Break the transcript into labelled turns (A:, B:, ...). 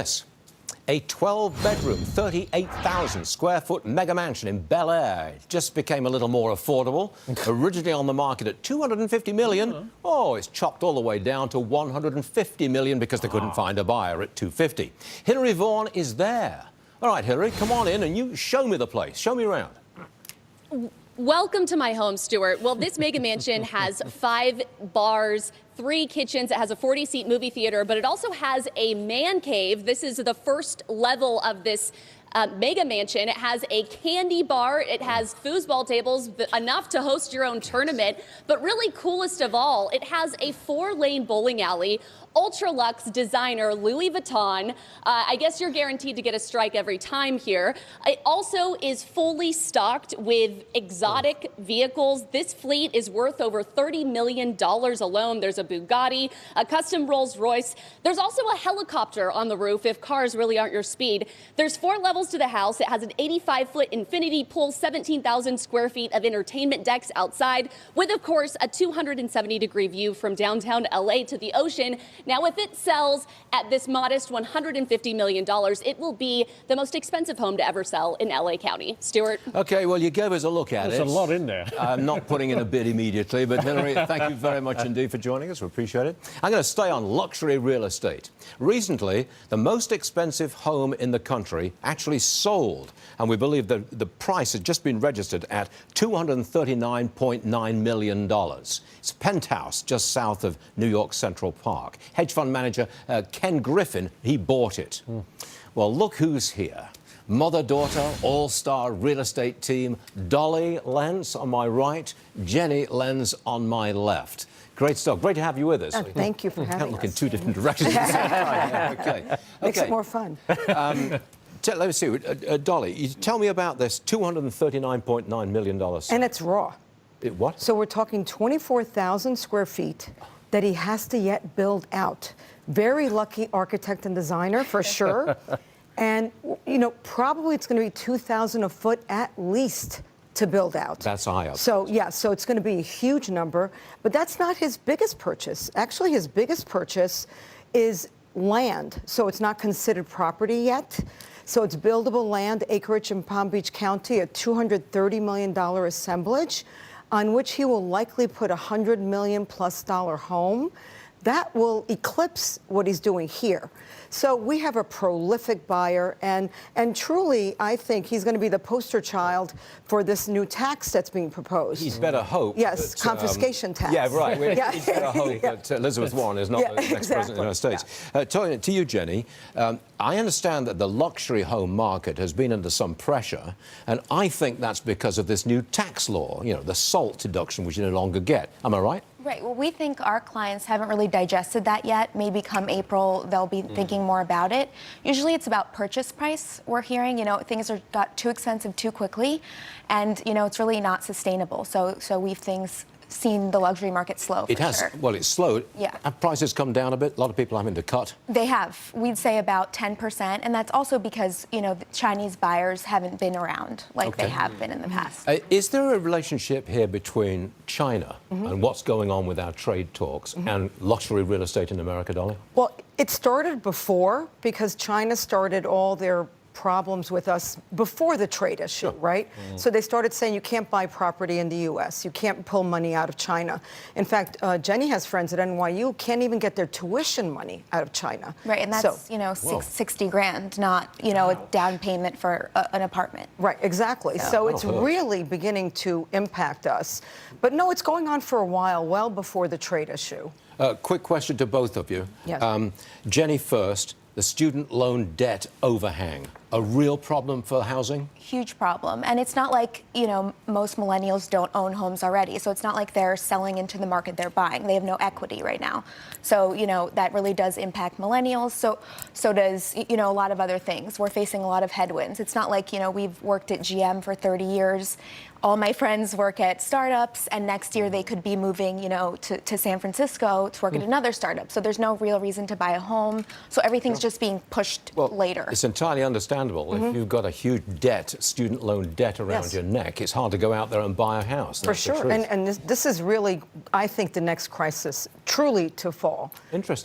A: This, a 12-bedroom, 38,000 square foot mega mansion in Bel Air just became a little more affordable. Originally on the market at $250 million. Oh, it's chopped all the way down to $150 million because they couldn't find a buyer at $250. Hilary Vaughan is there. All right, Hilary, come on in and you show me the place. Show me around.
B: Welcome to my home, Stuart. Well, this mega mansion has 5 bars, 3 kitchens. It has a 40-seat movie theater, but it also has a man cave. This is the first level of this mega mansion. It has a candy bar. It has foosball tables, enough to host your own tournament. But really coolest of all, it has a 4-lane bowling alley, ultra luxe designer Louis Vuitton. I guess you're guaranteed to get a strike every time here. It also is fully stocked with exotic vehicles. This fleet is worth over $30 million alone. There's a Bugatti, a custom Rolls Royce. There's also a helicopter on the roof if cars really aren't your speed. There's 4 levels to the house. It has an 85-foot infinity pool, 17,000 square feet of entertainment decks outside, with, of course, a 270-degree view from downtown LA to the ocean. Now, if it sells at this modest $150 million, it will be the most expensive home to ever sell in LA County. Stuart?
A: Okay, well, you gave us a look at it.
C: There's a lot in there.
A: I'm not putting in a bid immediately, but Hilary, thank you very much indeed for joining us. We appreciate it. I'm going to stay on luxury real estate. Recently, the most expensive home in the country actually sold, and we believe that the price has just been registered at $239.9 million. It's a penthouse just south of New York Central Park. Hedge fund manager Ken Griffin, he bought it. Well, look who's here. Mother-daughter, all-star real estate team, Dolly Lentz on my right, Jenny Lentz on my left. Great stuff. Great to have you with us.
D: Thank you for having us.
A: Look in 2 different directions at the same time. Okay.
D: Makes it more fun.
A: Let me see, Dolly, you tell me about this $239.9 million sale.
D: And it's raw.
A: What?
D: So we're talking 24,000 square feet that he has to yet build out. Very lucky architect and designer, for sure. And, you know, probably it's going to be 2,000 a foot at least to build out.
A: That's high up.
D: So, yeah, so it's going to be a huge number. But that's not his biggest purchase. Actually, his biggest purchase is land. So it's not considered property yet. So it's buildable land, acreage in Palm Beach County, a $230 million assemblage, on which he will likely put a $100 million+ home. That will eclipse what he's doing here. So we have a prolific buyer, and truly, I think he's going to be the poster child for this new tax that's being proposed.
A: He's better hope.
D: Yes,
A: that,
D: confiscation tax.
A: Yeah, right.
D: Yeah.
A: He's better hope that Elizabeth Warren is not the next president of the United States. To you, Jenny, I understand that the luxury home market has been under some pressure, and I think that's because of this new tax law, you know, the SALT deduction, which you no longer get. Am I right?
E: Right. Well, we think our clients haven't really digested that yet. Maybe come April, they'll be thinking more about it. Usually it's about purchase price. We're hearing, you know, things got too expensive too quickly, and, you know, it's really not sustainable. So we've seen the luxury market slow.
A: It has.
E: Sure.
A: Well, it's slowed.
E: Yeah.
A: Have prices come down a bit? A lot of people having to cut.
E: They have. We'd say about 10%, and that's also because, you know, the Chinese buyers haven't been around like they have been in the past.
A: Is there a relationship here between China and what's going on with our trade talks and luxury real estate in America, Dolly?
D: Well, it started before because China started all their problems with us before the trade issue, right? So they started saying you can't buy property in the U.S., you can't pull money out of China. In fact, Jenny has friends at NYU can't even get their tuition money out of China.
E: Right, and that's, you know, 60 grand, not, you know, a down payment for an apartment.
D: Right, exactly. So it's really beginning to impact us. But no, it's going on for a while, well before the trade issue.
A: Quick question to both of you.
D: Yes.
A: Jenny first. The student loan debt overhang, a real problem for housing?
E: Huge problem. And it's not like, you know, most millennials don't own homes already. So it's not like they're selling into the market they're buying. They have no equity right now. So, you know, that really does impact millennials. So does, you know, a lot of other things. We're facing a lot of headwinds. It's not like, you know, we've worked at GM for 30 years. All my friends work at startups, and next year they could be moving, you know, to San Francisco to work at another startup. So there's no real reason to buy a home. So everything's just being pushed later.
A: It's entirely understandable. If you've got a huge debt, student loan debt around your neck, it's hard to go out there and buy a house.
D: For sure. And this is really, I think, the next crisis truly to fall.
A: Interesting.